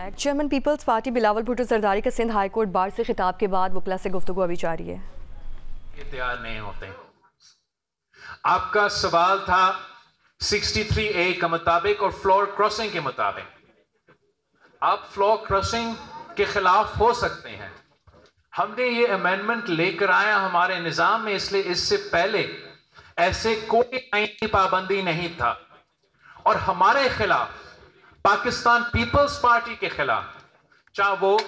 Back. Chairman Peoples Party Bilawal Bhutto Zardari का Sindh high court bar से खिताब के बाद वकला से गुफ्तगू अभी जारी है। ये तैयार नहीं होते। आपका सवाल था 63A का मुताबिक और फ्लोर क्रॉसिंग के मुताबिक। आप फ्लोर क्रॉसिंग के खिलाफ हो सकते हैं। हमने ये अमेंडमेंट लेकर आया हमारे निजाम में, इसलिए इससे पहले ऐसे कोई आईनी पाबंदी नहीं था और हमारे खिलाफ, पाकिस्तान पीपल्स पार्टी के खिलाफ, चाहे वो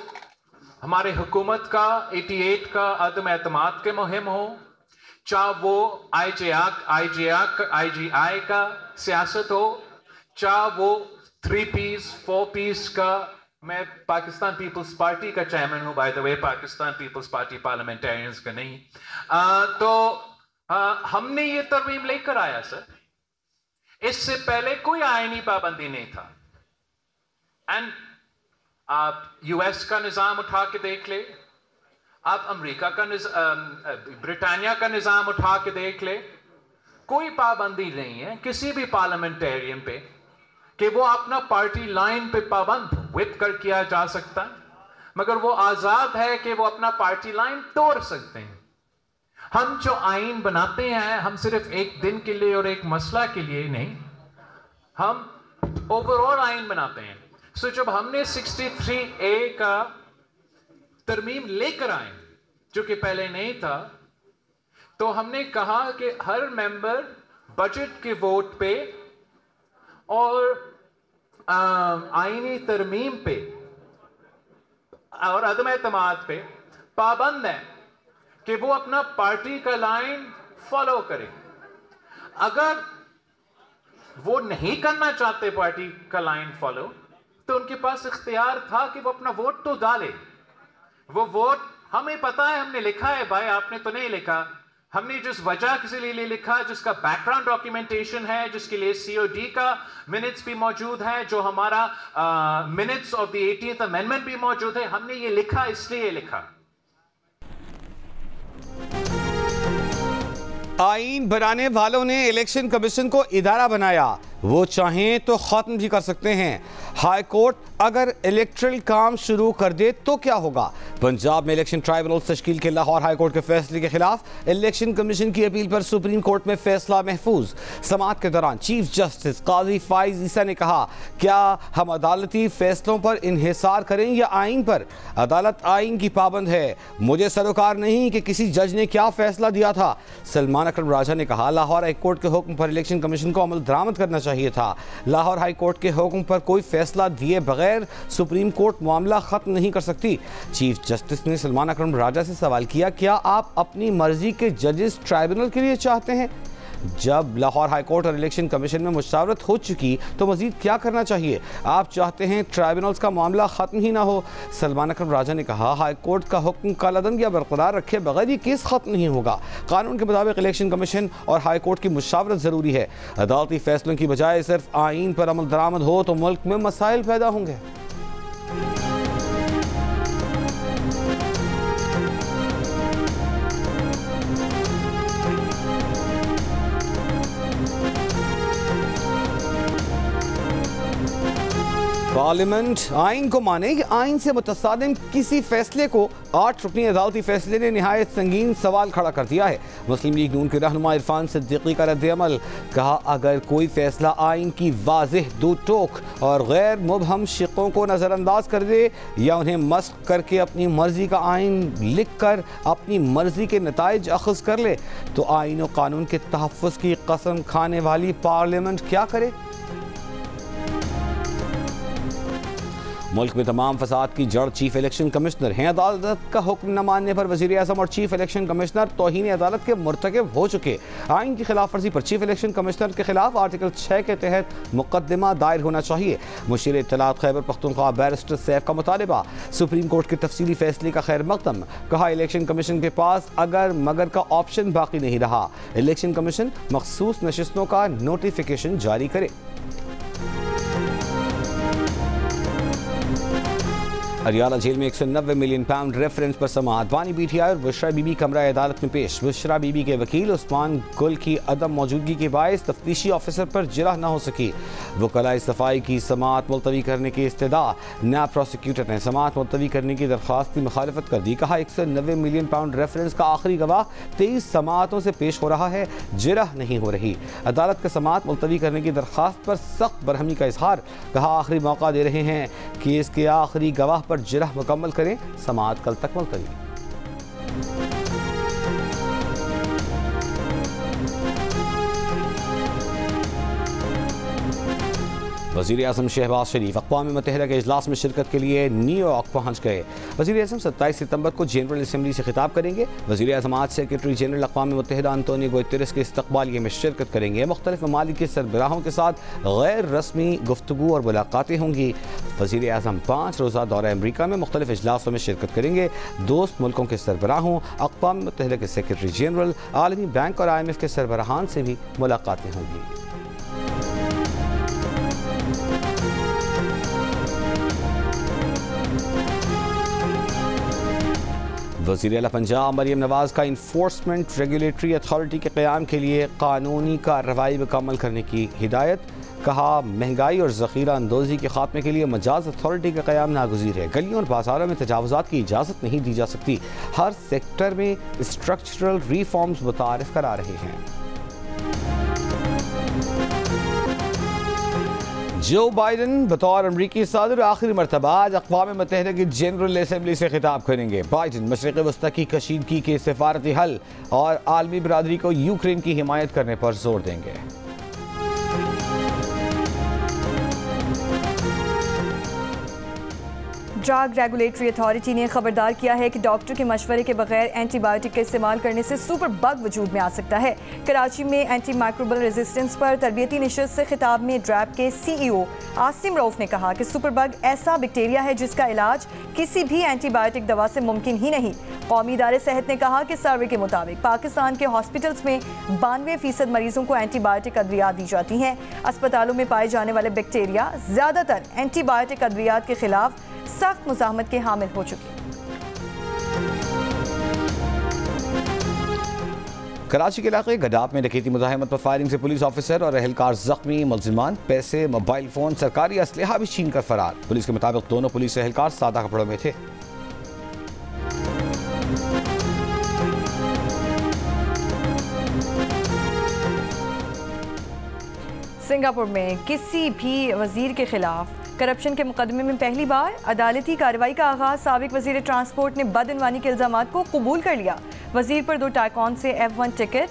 हमारे हुकूमत का 88 का अदम एतमाद के मुहिम हो, चाहे वो IGI का सियासत हो, चाहे वो 3 Ps 4 Ps का। मैं पाकिस्तान पीपल्स पार्टी का चेयरमैन हूं, by the way, Pakistan Peoples Party parliamentarians का नहीं। हमने ये तरमीम लेकर आया सर। इससे पहले कोई आईनी पाबंदी नहीं था। एंड आप यूएस का निजाम उठा के देख ले, आप अमेरिका का ब्रिटानिया का निजाम उठा के देख ले, कोई पाबंदी नहीं है किसी भी पार्लियामेंटेरियन पे कि वो अपना पार्टी लाइन पे पाबंद विद कर किया जा सकता है, मगर वो आजाद है कि वो अपना पार्टी लाइन तोड़ सकते हैं। हम जो आइन बनाते हैं, हम सिर्फ एक दिन के लिए और एक मसला के लिए नहीं, हम ओवरऑल आइन बनाते हैं। सो जब हमने 63A का तरमीम लेकर आए, जो कि पहले नहीं था, तो हमने कहा कि हर मेंबर बजट के वोट पे और आईनी तरमीम पे और अदम एतमाद पे पाबंद है कि वो अपना पार्टी का लाइन फॉलो करे। अगर वो नहीं करना चाहते पार्टी का लाइन फॉलो, तो उनके पास इख्तियार था कि वो अपना वोट तो डाले। वो वोट हमें पता है, हमने लिखा है भाई, आपने तो नहीं लिखा। हमने जिस वजह के लिए लिखा, जिसका बैकग्राउंड डॉक्यूमेंटेशन है, जिसके लिए COD का मिनट्स भी मौजूद है, जो हमारा minutes of the 18th amendment भी मौजूद है, हमने ये लिखा, इसलिए लिखा। आईन बनाने वालों ने इलेक्शन कमीशन को इदारा बनाया, वो चाहें तो खत्म भी कर सकते हैं। हाई कोर्ट अगर इलेक्ट्रल काम शुरू कर दे तो क्या होगा? पंजाब में इलेक्शन ट्राइब्यूनल तश्कील के लाहौर हाई कोर्ट के फैसले के खिलाफ इलेक्शन कमीशन की अपील पर सुप्रीम कोर्ट में फैसला महफूज। समाअत के दौरान चीफ जस्टिस काजी फाइज ईसा ने कहा, क्या हम अदालती फैसलों पर इन्हिसार करें या आइन पर? अदालत आइन की पाबंद है, मुझे सरोकार नहीं कि किसी जज ने क्या फैसला दिया था। सलमान अकरम राजा ने कहा, लाहौर हाई कोर्ट के हुक्म पर इलेक्शन कमीशन को अमल दरामद करना चाहिए था। लाहौर हाई कोर्ट के हुक्म पर कोई फैसला दिए बगैर सुप्रीम कोर्ट मामला खत्म नहीं कर सकती। चीफ जस्टिस ने सलमान अकरम राजा से सवाल किया, क्या आप अपनी मर्जी के जजेस ट्राइब्यूनल के लिए चाहते हैं? जब लाहौर हाई कोर्ट और इलेक्शन कमीशन में मुशावरत हो चुकी तो मजीद क्या करना चाहिए? आप चाहते हैं ट्राइब्यूनल्स का मामला ख़त्म ही ना हो? सलमान अकरम राजा ने कहा, हाई कोर्ट का हुक्म कालादम या बरकरार रखे बगैर ये केस ख़त्म नहीं होगा। कानून के मुताबिक इलेक्शन कमीशन और हाई कोर्ट की मुशावरत ज़रूरी है। अदालती फैसलों की बजाय सिर्फ आइन पर अमल दरामद हो तो मुल्क में मसाइल पैदा होंगे। पार्लियामेंट आइन को माने कि आइन से मुतसादिम किसी फैसले को 8 रुकनी अदालती फैसले ने निहायत संगीन सवाल खड़ा कर दिया है। मुस्लिम लीग नून के रहनुमा इरफान सिद्दीकी का रद्द-ए-अमल, कहा, अगर कोई फैसला आइन की वाज़ेह दो टोक और गैर मुबहम शिकों को नज़रअंदाज कर दे या उन्हें मस्क करके अपनी मर्जी का आइन लिख कर अपनी मर्जी के नताइज अखज़ कर ले तो आइन और कानून के तहफ़्फ़ुज़ की कसम खाने वाली पार्लियामेंट क्या करे? मुल्क में तमाम फसाद की जड़ चीफ इलेक्शन कमिश्नर हैं। अदालत का हुक्म न मानने पर वज़ीर आज़म और चीफ इलेक्शन कमिश्नर तौहीन अदालत के मुर्तकिब हो चुके। आइन की खिलाफ वर्जी पर चीफ इलेक्शन कमिश्नर के खिलाफ आर्टिकल 6 के तहत मुकदमा दायर होना चाहिए। मुशीर इत्तलात खैबर पख्तूनख्वा बैरिस्टर सैफ का मुतालबा, सुप्रीम कोर्ट के तफसीली फैसले का खैर मकदम। कहा, इलेक्शन कमीशन के पास अगर मगर का ऑप्शन बाकी नहीं रहा, इलेक्शन कमीशन मखसूस नशिस्तों का नोटिफिकेशन जारी करे। अरियाला जेल में 190 मिलियन पाउंड रेफरेंस पर समाअत। बानी पीटीआई और बुशरा बीबी कमरा अदालत में पेश। बुशरा बीबी के वकील उस्मान गुल की अदम मौजूदगी के बायस तफ्तीशी ऑफिसर पर जिरह न हो सकी। वकलाई सफाई की समाअत मुलतवी करने की इस्तदा। नैब प्रोसिक्यूटर ने समाअत मुलतवी करने की दरख्वास्त की मुखालफत कर दी। कहा 190 मिलियन पाउंड रेफरेंस का आखिरी गवाह 23 समाअतों से पेश हो रहा है, जिरह नहीं हो रही। अदालत का समाअत मुलतवी करने की दरख्वास्त पर सख्त बरहमी का इजहार। कहा आखिरी मौका दे रहे हैं कि इसके आखिरी गवाह पर जिरह मुकम्मल करें, समाअत कल तक मुलतवी। वज़ीर आज़म शहबाज शरीफ अक़वाम मुत्तहिदा के इजलास में शिरकत के लिए न्यूयॉर्क पहुँच गए। वज़ीर आज़म 27 सितंबर को जनरल असम्बली से खिताब करेंगे। वज़ीर आज़म आज सेक्रेटरी जनरल अक़वाम मुत्तहिदा अंतोनियो गुतेरेस के इस्तक़बालिये में शिरकत करेंगे। मुख्तलिफ ममालिक के सरबराहों के साथ गैर रस्मी गुफ्तगू और मुलाकातें होंगी। वज़ीर आज़म 5 रोज़ा दौरा अमरीका में मुख्तलिफ इजलासों में शिरकत करेंगे। दोस्त मुल्कों के सरबराहों, अक़वाम मुत्तहिदा के सेक्रेटरी जनरल, आलमी बैंक और IMF के सरबराहान से भी मुलाकातें होंगी। वज़ीर आला पंजाब मरियम नवाज़ का इन्फोर्समेंट रेगुलेटरी अथॉरिटी के क़याम के लिए कानूनी कार्रवाई मुकम्मल करने की हिदायत। कहा महंगाई और ज़ख़ीरा अंदोज़ी के खात्मे के लिए मजाज अथॉरिटी का क़याम नागुज़ीर है। गलियों और बाज़ारों में तजावुज़ात की इजाज़त नहीं दी जा सकती। हर सेक्टर में स्ट्रक्चरल रिफॉर्म्स मुतारिफ़ करा रहे हैं। जो बाइडन बतौर अमरीकी सदर आखिरी मरतबा आज अक़वाम मुत्तहिदा की जनरल असम्बली से खिताब करेंगे। बाइडन मशरिक़ वस्ता की कशीदगी के सिफारती हल और आलमी बरादरी को यूक्रेन की हिमायत करने पर जोर देंगे। ड्रग रेगुलेटरी अथॉरिटी ने खबरदार किया है कि डॉक्टर के मशवरे के बगैर एंटीबायोटिक का इस्तेमाल करने से सुपर बग वजूद में आ सकता है। कराची में एंटी माइक्रोबल रेजिस्टेंस पर तरबियती नशिस्त से खिताब में ड्रैब के CEO आसिम रऊफ ने कहा कि सुपर बग ऐसा बैक्टीरिया है जिसका इलाज किसी भी एंटीबायोटिक दवा से मुमकिन ही नहीं। कौमी इदारे सेहत ने कहा कि सर्वे के मुताबिक पाकिस्तान के हॉस्पिटल्स में 92% मरीजों को एंटीबायोटिक अद्वियात दी जाती हैं। अस्पतालों में पाए जाने वाले बैक्टीरिया ज़्यादातर एंटीबायोटिक अद्वियात के खिलाफ सख्त मुज़ाहमत के हामिल हो चुके हैं। कराची के इलाके गडाप में डकैती मुज़ाहमत पर फायरिंग से पुलिस ऑफिसर और एहलकार जख्मी। मुलजिमान पैसे, मोबाइल फोन, सरकारी असलहा भी छीन कर फरार। पुलिस के मुताबिक दोनों पुलिस एहलकार सादा कपड़ों में थे। सिंगापुर में किसी भी वजीर के खिलाफ करप्शन के मुकदमे में पहली बार अदालती कार्रवाई का आगाज। साबिक वजीर ट्रांसपोर्ट ने बदइनवानी के इल्जामात को कबूल कर लिया। वजीर पर 2 टाइकॉन से F1 ticket,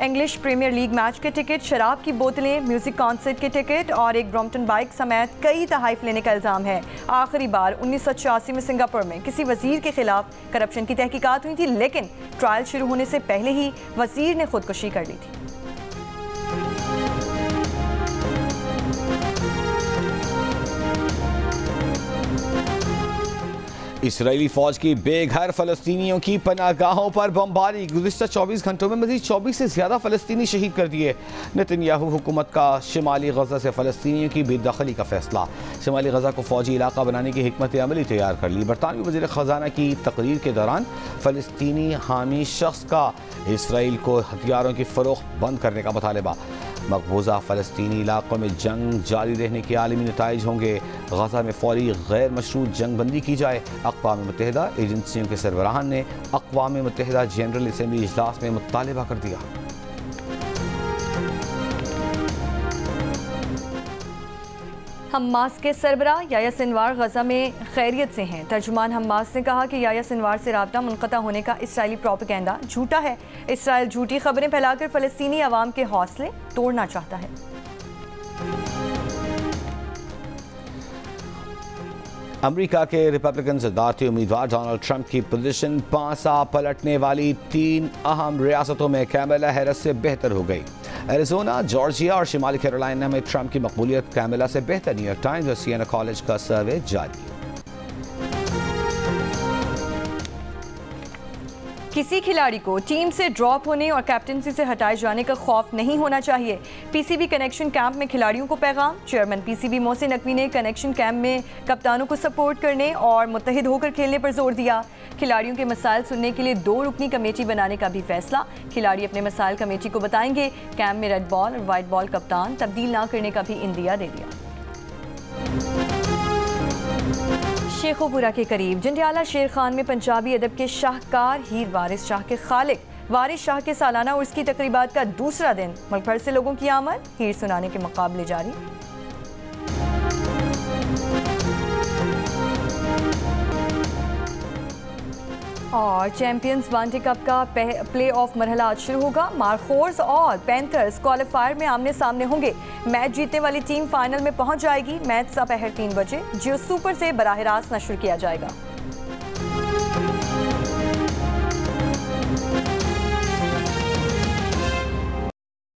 English Premier League match के टिकट, शराब की बोतलें, म्यूजिक कॉन्सर्ट के टिकट और एक ब्रॉम्पटन बाइक समेत कई तहाइफ लेने का इल्जाम है। आखिरी बार 1986 में सिंगापुर में किसी वजीर के खिलाफ करप्शन की तहकीकात हुई थी, लेकिन ट्रायल शुरू होने से पहले ही वजीर ने खुदकुशी कर ली थी। इसराइली फौज की बेघर फलस्तीनियों की पनाहगाहों पर बमबारी। गुज़िश्ता 24 घंटों में मज़ीद 24 से ज़्यादा फलस्तीनी शहीद कर दिए। नेतन्याहू हुकूमत का शिमाली गजा से फलस्तीनियों की बेदखली का फैसला। शिमाली गजा को फौजी इलाका बनाने की हिकमत अमली तैयार कर ली। बरतानवी वज़ीर ख़जाना की तकरीर के दौरान फलस्तीनी हामी शख्स का इसराइल को हथियारों की फ़रोख्त बंद करने का मुतालबा। मकबूजा फ़लस्तीनी इलाकों में जंग जारी रहने के आलमी नताइज होंगे। गजा में फौरी गैर मशरूत जंग बंदी की जाए। अक़वाम मुत्तहिदा एजेंसियों के सरबराहान ने अक़वाम मुत्तहिदा जनरल असम्बली इजलास में मुतालबा कर दिया। हमास के सरबराह याह्या सिनवार गजा में खैरियत से हैं। तर्जुमान हमास ने कहा कि याह्या सिनवार से राब्ता मुनक़ता होने का इसराइली प्रोपेगेंडा झूठा है। इसराइल झूठी खबरें फैलाकर फ़लस्तीनी अवाम के हौसले तोड़ना चाहता है। अमेरिका के रिपब्लिकन सदारती उम्मीदवार डोनाल्ड ट्रंप की पोजीशन पांसा पलटने वाली 3 अहम रियासतों में कैमला हैरिस से बेहतर हो गई। एरिज़ोना, जॉर्जिया और शिमाली कैरोलिना में ट्रंप की मकबूलियत कैमला से बेहतर। न्यूयॉर्क टाइम्स और सिएना कॉलेज का सर्वे जारी। किसी खिलाड़ी को टीम से ड्रॉप होने और कैप्टनसी से हटाए जाने का खौफ नहीं होना चाहिए। पीसीबी कनेक्शन कैंप में खिलाड़ियों को पैगाम। चेयरमैन पीसीबी मोहसिन नकवी ने कनेक्शन कैंप में कप्तानों को सपोर्ट करने और मुत्तहिद होकर खेलने पर जोर दिया। खिलाड़ियों के मसाइल सुनने के लिए 2 रुकनी कमेटी बनाने का भी फैसला। खिलाड़ी अपने मसाइल कमेटी को बताएंगे। कैंप में रेड बॉल और वाइट बॉल कप्तान तब्दील ना करने का भी इंदिया दे दिया। शेखोपुरा के करीब जंडियाला शेर खान में पंजाबी अदब के शाहकार हीर वारिस शाह के खालिक वारिस शाह के सालाना उर्स की तकरीबात का दूसरा दिन। मुल्क भर से लोगों की आमद, हीर सुनाने के मुकाबले जारी। और चैंपियंस वनडे कप का प्ले ऑफ मरहला आज शुरू होगा। मारखोर्स और पैंथर्स क्वालिफायर में आमने सामने होंगे। मैच जीतने वाली टीम फाइनल में पहुंच जाएगी। मैच दोपहर 3 बजे जियो सुपर से बराह रास्त नशर किया जाएगा।